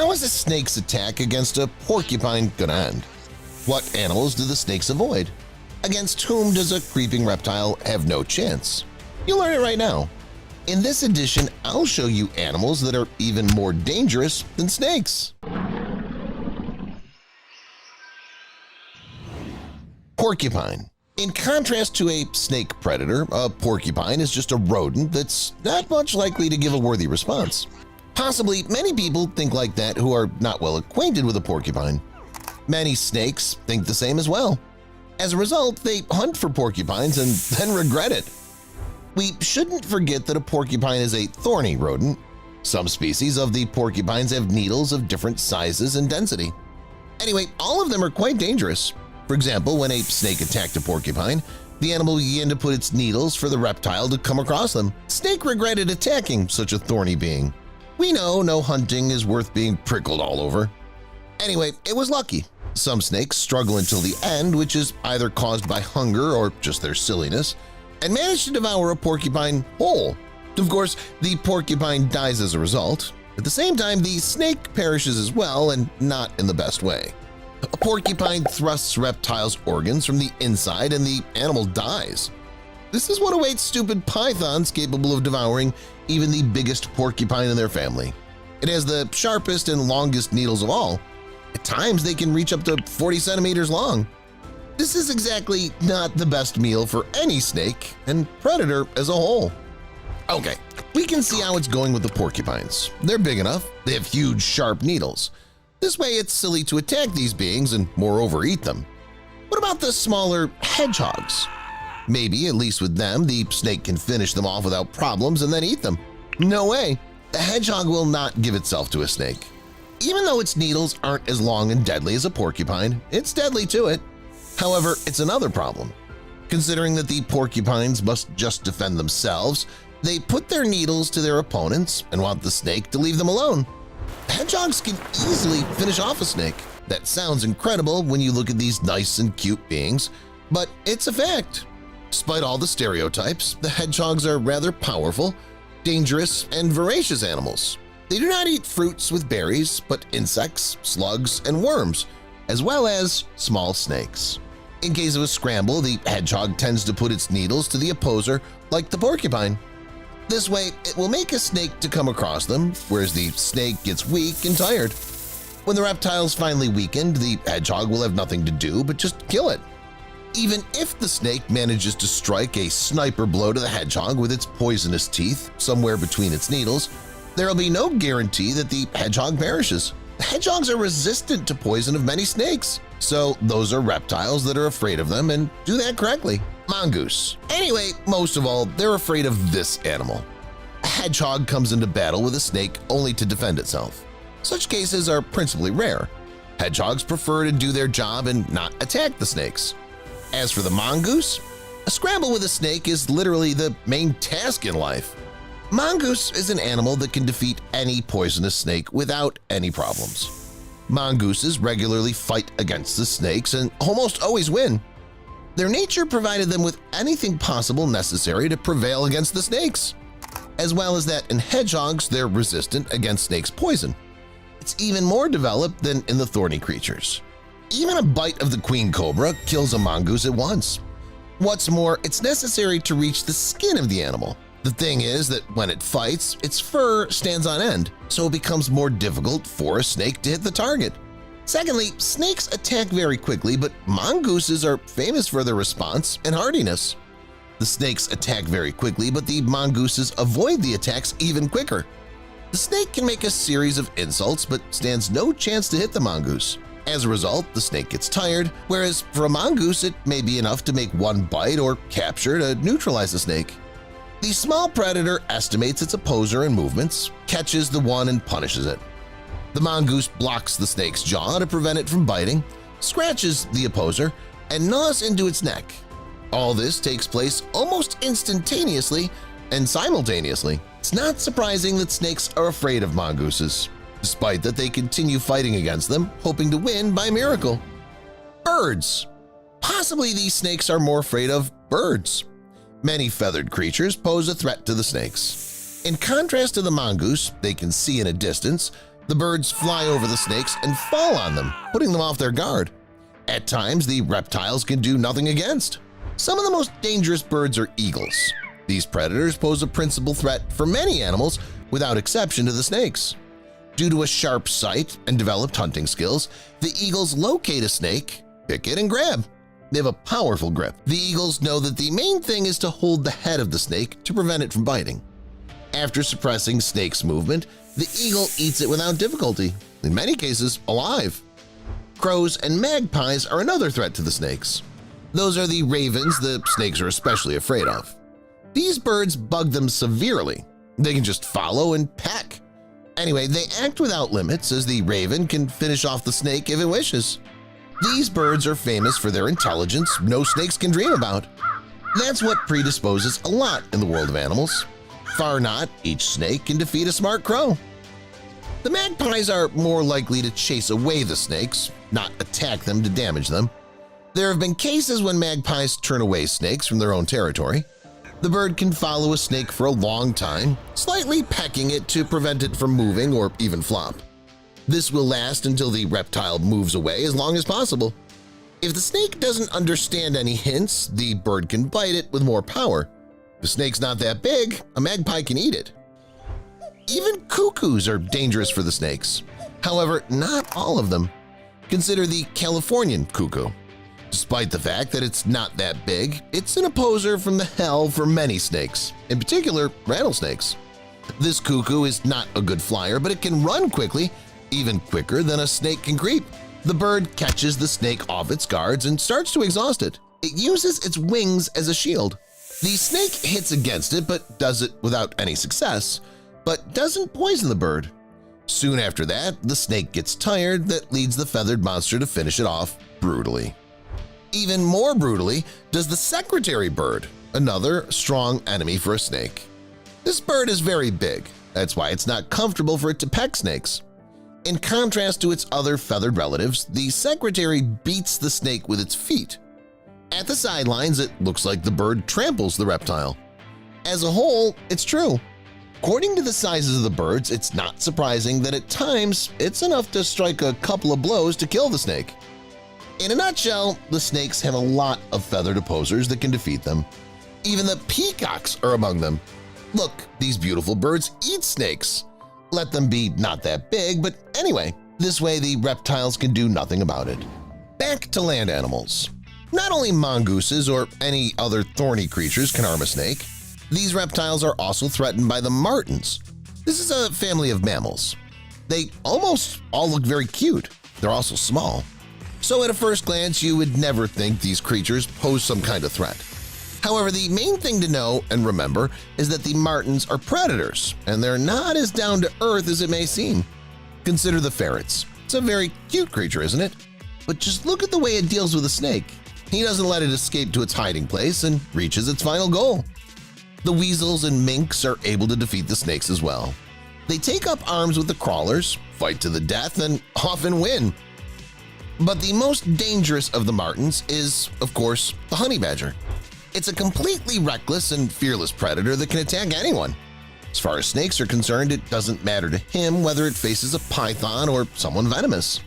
How is a snake's attack against a porcupine gonna end? What animals do the snakes avoid? Against whom does a creeping reptile have no chance? You'll learn it right now. In this edition, I'll show you animals that are even more dangerous than snakes. Porcupine. In contrast to a snake predator, a porcupine is just a rodent that's not much likely to give a worthy response. Possibly many people think like that who are not well acquainted with a porcupine. Many snakes think the same as well. As a result, they hunt for porcupines and then regret it. We shouldn't forget that a porcupine is a thorny rodent. Some species of the porcupines have needles of different sizes and density. Anyway, all of them are quite dangerous. For example, when a snake attacked a porcupine, the animal began to put its needles for the reptile to come across them. Snake regretted attacking such a thorny being. We know no hunting is worth being prickled all over. Anyway, it was lucky. Some snakes struggle until the end, which is either caused by hunger or just their silliness, and manage to devour a porcupine whole. Of course, the porcupine dies as a result. At the same time, the snake perishes as well, and not in the best way. A porcupine thrusts reptiles' organs from the inside and the animal dies. This is what awaits stupid pythons capable of devouring even the biggest porcupine in their family. It has the sharpest and longest needles of all. At times, they can reach up to 40 centimeters long. This is exactly not the best meal for any snake and predator as a whole. Okay, we can see how it's going with the porcupines. They're big enough, they have huge sharp needles. This way it's silly to attack these beings and moreover eat them. What about the smaller hedgehogs? Maybe, at least with them, the snake can finish them off without problems and then eat them. No way! The hedgehog will not give itself to a snake. Even though its needles aren't as long and deadly as a porcupine, it's deadly to it. However, it's another problem. Considering that the porcupines must just defend themselves, they put their needles to their opponents and want the snake to leave them alone. Hedgehogs can easily finish off a snake. That sounds incredible when you look at these nice and cute beings, but it's a fact. Despite all the stereotypes, the hedgehogs are rather powerful, dangerous, and voracious animals. They do not eat fruits with berries, but insects, slugs, and worms, as well as small snakes. In case of a scramble, the hedgehog tends to put its needles to the opposer like the porcupine. This way, it will make a snake to come across them, whereas the snake gets weak and tired. When the reptile's finally weakened, the hedgehog will have nothing to do but just kill it. Even if the snake manages to strike a sniper blow to the hedgehog with its poisonous teeth somewhere between its needles, there will be no guarantee that the hedgehog perishes. Hedgehogs are resistant to poison of many snakes, so those are reptiles that are afraid of them and do that correctly. Mongoose. Anyway, most of all, they're afraid of this animal. A hedgehog comes into battle with a snake only to defend itself. Such cases are principally rare. Hedgehogs prefer to do their job and not attack the snakes. As for the mongoose, a scramble with a snake is literally the main task in life. Mongoose is an animal that can defeat any poisonous snake without any problems. Mongooses regularly fight against the snakes and almost always win. Their nature provided them with anything possible necessary to prevail against the snakes. As well as that in hedgehogs, they're resistant against snakes' poison. It's even more developed than in the thorny creatures. Even a bite of the queen cobra kills a mongoose at once. What's more, it's necessary to reach the skin of the animal. The thing is that when it fights, its fur stands on end, so it becomes more difficult for a snake to hit the target. Secondly, snakes attack very quickly, but mongooses are famous for their response and hardiness. The snakes attack very quickly, but the mongooses avoid the attacks even quicker. The snake can make a series of insults but stands no chance to hit the mongoose. As a result, the snake gets tired, whereas for a mongoose it may be enough to make one bite or capture to neutralize the snake. The small predator estimates its opposer and movements, catches the one and punishes it. The mongoose blocks the snake's jaw to prevent it from biting, scratches the opposer, and gnaws into its neck. All this takes place almost instantaneously and simultaneously. It's not surprising that snakes are afraid of mongooses, despite that they continue fighting against them, hoping to win by miracle. Birds. Possibly these snakes are more afraid of birds. Many feathered creatures pose a threat to the snakes. In contrast to the mongoose, they can see in a distance, The birds fly over the snakes and fall on them, putting them off their guard. At times, the reptiles can do nothing against. Some of the most dangerous birds are eagles. These predators pose a principal threat for many animals, without exception to the snakes. Due to a sharp sight and developed hunting skills, the eagles locate a snake, pick it, and grab. They have a powerful grip. The eagles know that the main thing is to hold the head of the snake to prevent it from biting. After suppressing snake's movement, the eagle eats it without difficulty, in many cases alive. Crows and magpies are another threat to the snakes. Those are the ravens the snakes are especially afraid of. These birds bug them severely. They can just follow and peck. Anyway, they act without limits, as the raven can finish off the snake if it wishes. These birds are famous for their intelligence no snakes can dream about. That's what predisposes a lot in the world of animals. Far not each snake can defeat a smart crow. The magpies are more likely to chase away the snakes, not attack them to damage them. There have been cases when magpies turn away snakes from their own territory. The bird can follow a snake for a long time, slightly pecking it to prevent it from moving or even flop. This will last until the reptile moves away as long as possible. If the snake doesn't understand any hints, the bird can bite it with more power. If the snake's not that big, a magpie can eat it. Even cuckoos are dangerous for the snakes. However, not all of them. Consider the Californian cuckoo. Despite the fact that it's not that big, it's an opposer from the hell for many snakes, in particular rattlesnakes. This cuckoo is not a good flyer, but it can run quickly, even quicker than a snake can creep. The bird catches the snake off its guards and starts to exhaust it. It uses its wings as a shield. The snake hits against it but does it without any success, but doesn't poison the bird. Soon after that, the snake gets tired. That leads the feathered monster to finish it off brutally. Even more brutally does the secretary bird, another strong enemy for a snake. This bird is very big. That's why it's not comfortable for it to peck snakes. In contrast to its other feathered relatives, the secretary beats the snake with its feet. At the sidelines, it looks like the bird tramples the reptile. As a whole, it's true. According to the sizes of the birds, it's not surprising that at times it's enough to strike a couple of blows to kill the snake. In a nutshell, the snakes have a lot of feathered opposers that can defeat them. Even the peacocks are among them. Look, these beautiful birds eat snakes. Let them be not that big, but anyway, this way the reptiles can do nothing about it. Back to land animals. Not only mongooses or any other thorny creatures can harm a snake, these reptiles are also threatened by the martens. This is a family of mammals. They almost all look very cute. They're also small. So at a first glance, you would never think these creatures pose some kind of threat. However, the main thing to know and remember is that the martens are predators, and they're not as down to earth as it may seem. Consider the ferrets. It's a very cute creature, isn't it? But just look at the way it deals with a snake. He doesn't let it escape to its hiding place and reaches its final goal. The weasels and minks are able to defeat the snakes as well. They take up arms with the crawlers, fight to the death, and often win. But the most dangerous of the martens is, of course, the honey badger. It's a completely reckless and fearless predator that can attack anyone. As far as snakes are concerned, it doesn't matter to him whether it faces a python or someone venomous.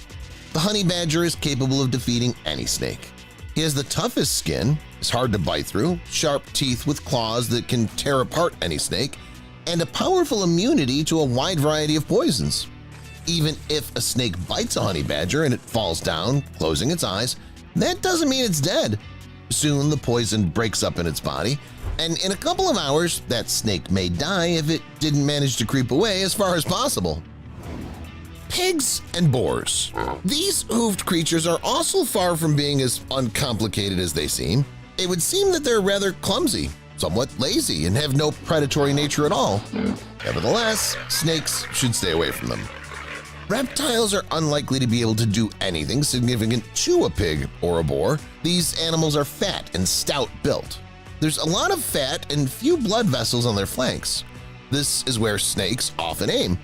The honey badger is capable of defeating any snake. He has the toughest skin, is hard to bite through, sharp teeth with claws that can tear apart any snake, and a powerful immunity to a wide variety of poisons. Even if a snake bites a honey badger and it falls down, closing its eyes, that doesn't mean it's dead. Soon the poison breaks up in its body, and in a couple of hours, that snake may die if it didn't manage to creep away as far as possible. Pigs and boars. These hoofed creatures are also far from being as uncomplicated as they seem. It would seem that they're rather clumsy, somewhat lazy, and have no predatory nature at all. Nevertheless, snakes should stay away from them. Reptiles are unlikely to be able to do anything significant to a pig or a boar. These animals are fat and stout built. There's a lot of fat and few blood vessels on their flanks. This is where snakes often aim.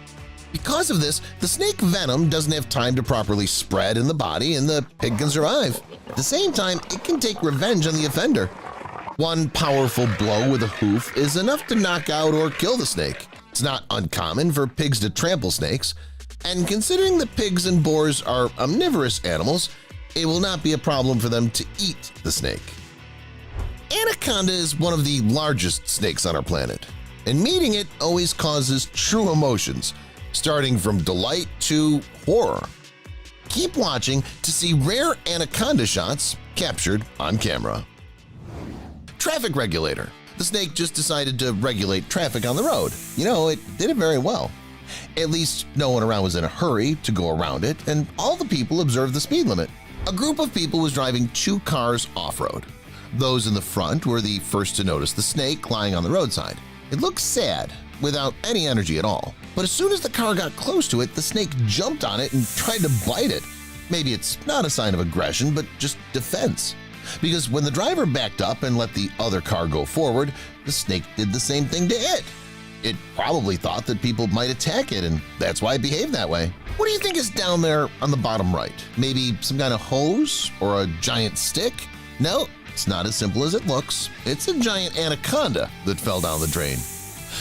Because of this, the snake venom doesn't have time to properly spread in the body and the pig can survive. At the same time, it can take revenge on the offender. One powerful blow with a hoof is enough to knock out or kill the snake. It's not uncommon for pigs to trample snakes. And considering that pigs and boars are omnivorous animals, it will not be a problem for them to eat the snake. Anaconda is one of the largest snakes on our planet, and meeting it always causes true emotions, starting from delight to horror. Keep watching to see rare anaconda shots captured on camera. Traffic regulator. The snake just decided to regulate traffic on the road. You know, it did it very well. At least no one around was in a hurry to go around it, and all the people observed the speed limit. A group of people was driving 2 cars off-road. Those in the front were the first to notice the snake lying on the roadside. It looked sad, without any energy at all. But as soon as the car got close to it, the snake jumped on it and tried to bite it. Maybe it's not a sign of aggression, but just defense. Because when the driver backed up and let the other car go forward, the snake did the same thing to it. It probably thought that people might attack it, and that's why it behaved that way. What do you think is down there on the bottom right? Maybe some kind of hose or a giant stick? No, it's not as simple as it looks. It's a giant anaconda that fell down the drain.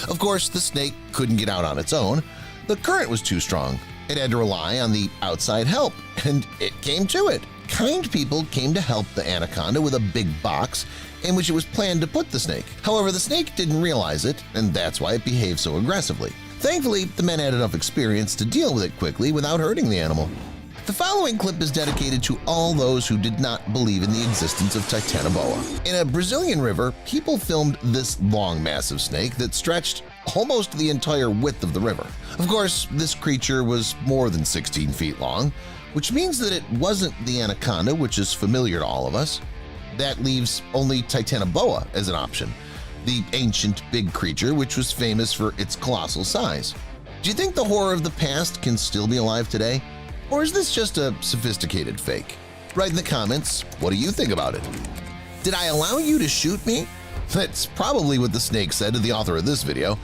Of course, the snake couldn't get out on its own. The current was too strong. It had to rely on the outside help, and it came to it. Kind people came to help the anaconda with a big box in which it was planned to put the snake. However, the snake didn't realize it, and that's why it behaved so aggressively. Thankfully, the men had enough experience to deal with it quickly without hurting the animal. The following clip is dedicated to all those who did not believe in the existence of Titanoboa. In a Brazilian river, people filmed this long, massive snake that stretched almost the entire width of the river. Of course, this creature was more than 16 feet long, which means that it wasn't the anaconda, which is familiar to all of us. That leaves only Titanoboa as an option, the ancient big creature which was famous for its colossal size. Do you think the horror of the past can still be alive today? Or is this just a sophisticated fake? Write in the comments, what do you think about it? Did I allow you to shoot me? That's probably what the snake said to the author of this video.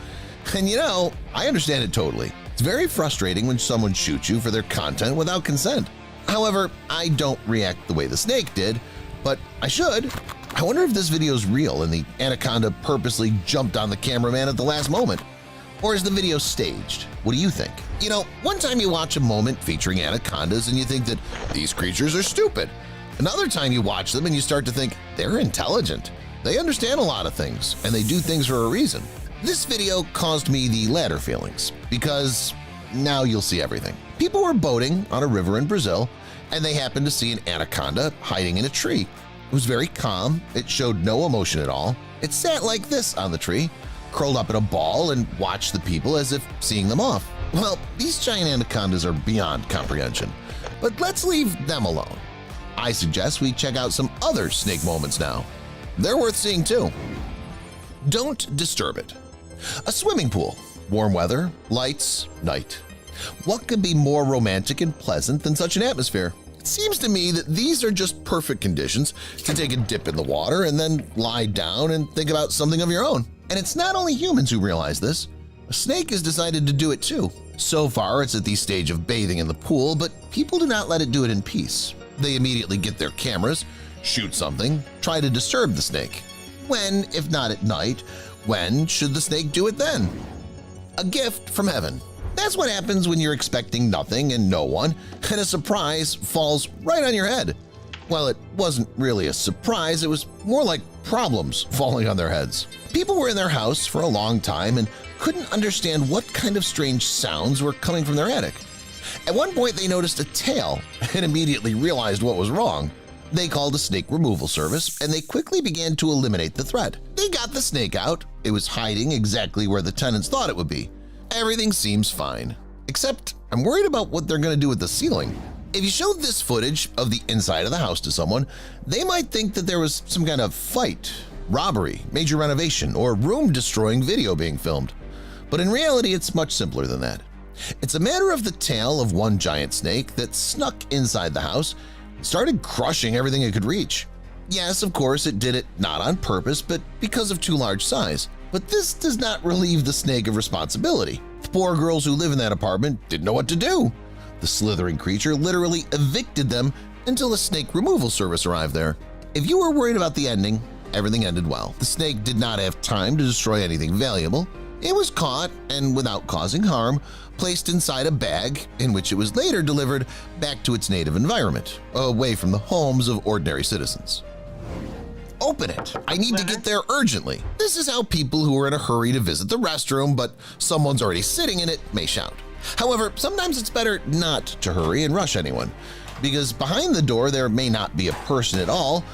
And you know, I understand it totally. It's very frustrating when someone shoots you for their content without consent. However, I don't react the way the snake did, but I should. I wonder if this video is real and the anaconda purposely jumped on the cameraman at the last moment. Or is the video staged? What do you think? You know, one time you watch a moment featuring anacondas and you think that these creatures are stupid. Another time you watch them and you start to think they're intelligent. They understand a lot of things and they do things for a reason. This video caused me the latter feelings because now you'll see everything. People were boating on a river in Brazil and they happened to see an anaconda hiding in a tree. It was very calm. It showed no emotion at all. It sat like this on the tree, curled up in a ball and watched the people as if seeing them off. Well, these giant anacondas are beyond comprehension, but let's leave them alone. I suggest we check out some other snake moments now. They're worth seeing too. Don't disturb it. A swimming pool, warm weather, lights, night. What could be more romantic and pleasant than such an atmosphere? It seems to me that these are just perfect conditions to take a dip in the water and then lie down and think about something of your own. And it's not only humans who realize this. A snake has decided to do it too. So far, it's at the stage of bathing in the pool, but people do not let it do it in peace. They immediately get their cameras, shoot something, try to disturb the snake. When, if not at night, when should the snake do it then? A gift from heaven. That's what happens when you're expecting nothing and no one, and a surprise falls right on your head. Well, it wasn't really a surprise, it was more like problems falling on their heads. People were in their house for a long time and couldn't understand what kind of strange sounds were coming from their attic. At one point they noticed a tail and immediately realized what was wrong. They called a snake removal service and they quickly began to eliminate the threat. They got the snake out. It was hiding exactly where the tenants thought it would be. Everything seems fine, except I'm worried about what they're going to do with the ceiling. If you showed this footage of the inside of the house to someone, they might think that there was some kind of fight, robbery, major renovation, or room-destroying video being filmed. But in reality, it's much simpler than that. It's a matter of the tail of one giant snake that snuck inside the house and started crushing everything it could reach. Yes, of course, it did it not on purpose, but because of too large size. But this does not relieve the snake of responsibility. The poor girls who live in that apartment didn't know what to do. The slithering creature literally evicted them until a snake removal service arrived there. If you were worried about the ending, everything ended well. The snake did not have time to destroy anything valuable. It was caught and, without causing harm, placed inside a bag in which it was later delivered back to its native environment, away from the homes of ordinary citizens. Open it! I need to get there urgently. This is how people who are in a hurry to visit the restroom but someone's already sitting in it may shout. However, sometimes it's better not to hurry and rush anyone, because behind the door there may not be a person at all,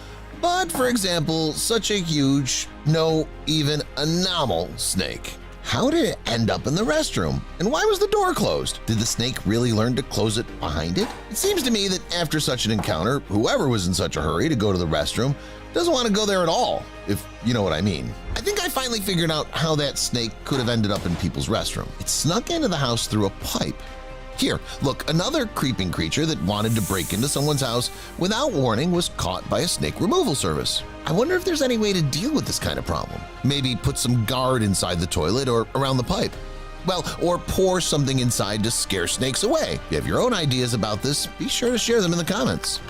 but, for example, such a huge, no, even anomal snake. How did it end up in the restroom? And why was the door closed? Did the snake really learn to close it behind it? It seems to me that after such an encounter, whoever was in such a hurry to go to the restroom doesn't want to go there at all, if you know what I mean. I think I finally figured out how that snake could have ended up in people's restroom. It snuck into the house through a pipe. Here, look, another creeping creature that wanted to break into someone's house without warning was caught by a snake removal service. I wonder if there's any way to deal with this kind of problem. Maybe put some guard inside the toilet or around the pipe. Well, or pour something inside to scare snakes away. If you have your own ideas about this, be sure to share them in the comments.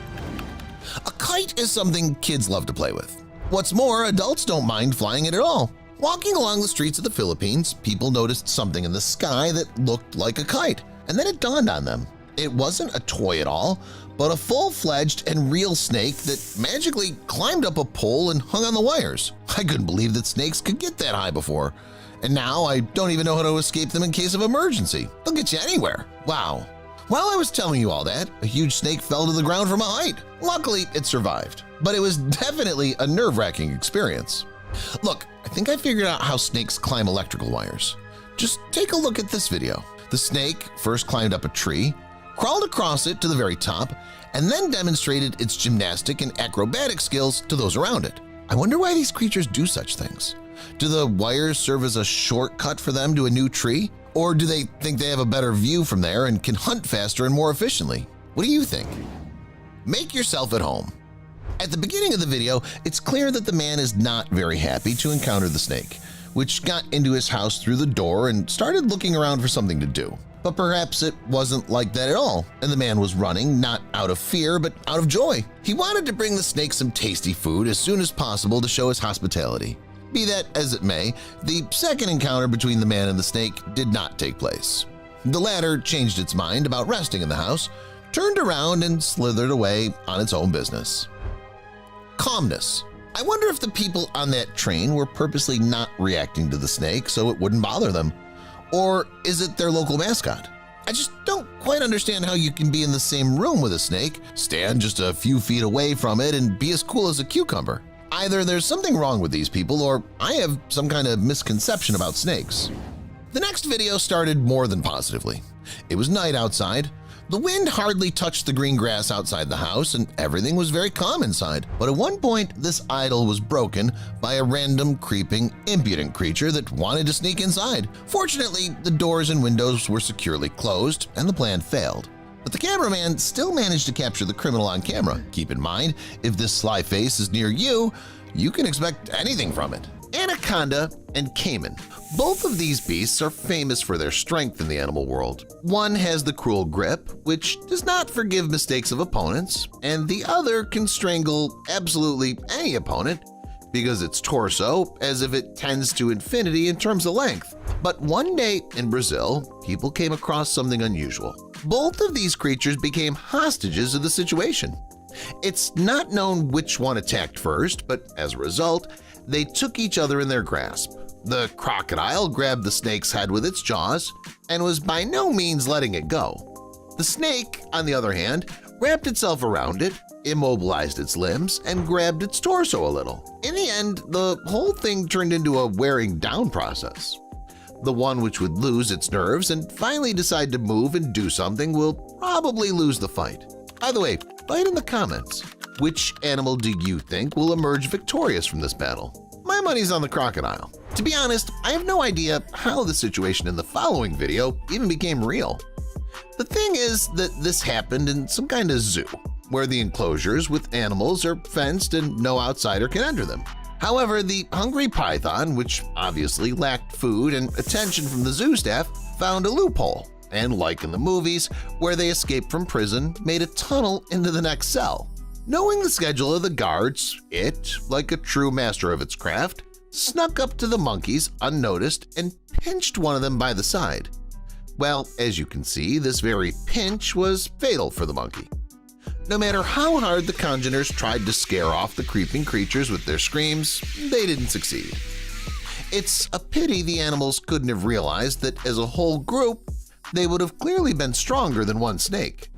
A kite is something kids love to play with. What's more, adults don't mind flying it at all. Walking along the streets of the Philippines, people noticed something in the sky that looked like a kite. And then it dawned on them. It wasn't a toy at all, but a full-fledged and real snake that magically climbed up a pole and hung on the wires. I couldn't believe that snakes could get that high before. And now I don't even know how to escape them in case of emergency. They'll get you anywhere. Wow. While I was telling you all that, a huge snake fell to the ground from a height. Luckily, it survived. But it was definitely a nerve-wracking experience. Look, I think I figured out how snakes climb electrical wires. Just take a look at this video. The snake first climbed up a tree, crawled across it to the very top, and then demonstrated its gymnastic and acrobatic skills to those around it. I wonder why these creatures do such things. Do the wires serve as a shortcut for them to a new tree? Or do they think they have a better view from there and can hunt faster and more efficiently? What do you think? Make yourself at home. At the beginning of the video, it's clear that the man is not very happy to encounter the snake, which got into his house through the door and started looking around for something to do. But perhaps it wasn't like that at all, and the man was running not out of fear but out of joy. He wanted to bring the snake some tasty food as soon as possible to show his hospitality. Be that as it may, the second encounter between the man and the snake did not take place. The latter changed its mind about resting in the house, turned around and slithered away on its own business. Calmness. I wonder if the people on that train were purposely not reacting to the snake so it wouldn't bother them. Or is it their local mascot? I just don't quite understand how you can be in the same room with a snake, stand just a few feet away from it, and be as cool as a cucumber. Either there's something wrong with these people or I have some kind of misconception about snakes. The next video started more than positively. It was night outside. The wind hardly touched the green grass outside the house and everything was very calm inside. But at one point, this idyll was broken by a random, creeping, impudent creature that wanted to sneak inside. Fortunately, the doors and windows were securely closed and the plan failed. But the cameraman still managed to capture the criminal on camera. Keep in mind, if this sly face is near you, you can expect anything from it. Anaconda and caiman. Both of these beasts are famous for their strength in the animal world. One has the cruel grip, which does not forgive mistakes of opponents, and the other can strangle absolutely any opponent because its torso, as if it tends to infinity in terms of length. But one day in Brazil, people came across something unusual. Both of these creatures became hostages of the situation. It's not known which one attacked first, but as a result, they took each other in their grasp. The crocodile grabbed the snake's head with its jaws and was by no means letting it go. The snake, on the other hand, wrapped itself around it, immobilized its limbs, and grabbed its torso a little. In the end, the whole thing turned into a wearing down process. The one which would lose its nerves and finally decide to move and do something will probably lose the fight. By the way, write in the comments, which animal do you think will emerge victorious from this battle? My money's on the crocodile. To be honest, I have no idea how the situation in the following video even became real. The thing is that this happened in some kind of zoo, where the enclosures with animals are fenced and no outsider can enter them. However, the hungry python, which obviously lacked food and attention from the zoo staff, found a loophole, and like in the movies, where they escaped from prison, made a tunnel into the next cell. Knowing the schedule of the guards, it, like a true master of its craft, snuck up to the monkeys unnoticed and pinched one of them by the side. Well, as you can see, this very pinch was fatal for the monkey. No matter how hard the congeners tried to scare off the creeping creatures with their screams, they didn't succeed. It's a pity the animals couldn't have realized that as a whole group, they would have clearly been stronger than one snake.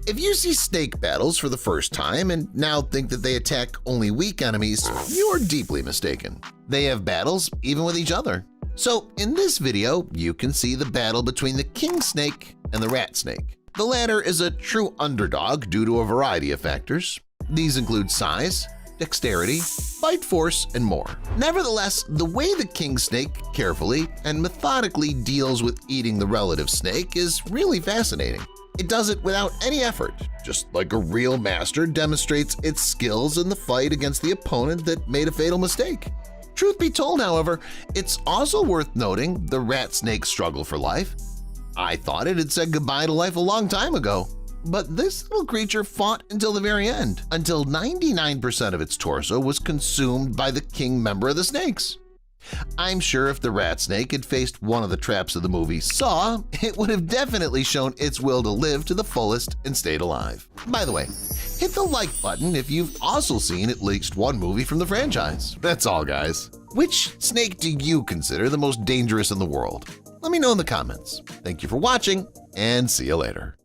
If you see snake battles for the first time and now think that they attack only weak enemies, you're deeply mistaken. They have battles even with each other. So in this video, you can see the battle between the king snake and the rat snake. The latter is a true underdog due to a variety of factors. These include size, dexterity, bite force, and more. Nevertheless, the way the king snake carefully and methodically deals with eating the relative snake is really fascinating. It does it without any effort, just like a real master demonstrates its skills in the fight against the opponent that made a fatal mistake. Truth be told, however, it's also worth noting the rat snake's struggle for life. I thought it had said goodbye to life a long time ago, but this little creature fought until the very end, until 99% of its torso was consumed by the king member of the snakes. I'm sure if the rat snake had faced one of the traps of the movie Saw, it would have definitely shown its will to live to the fullest and stayed alive. By the way, hit the like button if you've also seen at least one movie from the franchise. That's all, guys. Which snake do you consider the most dangerous in the world? Let me know in the comments. Thank you for watching, and see you later.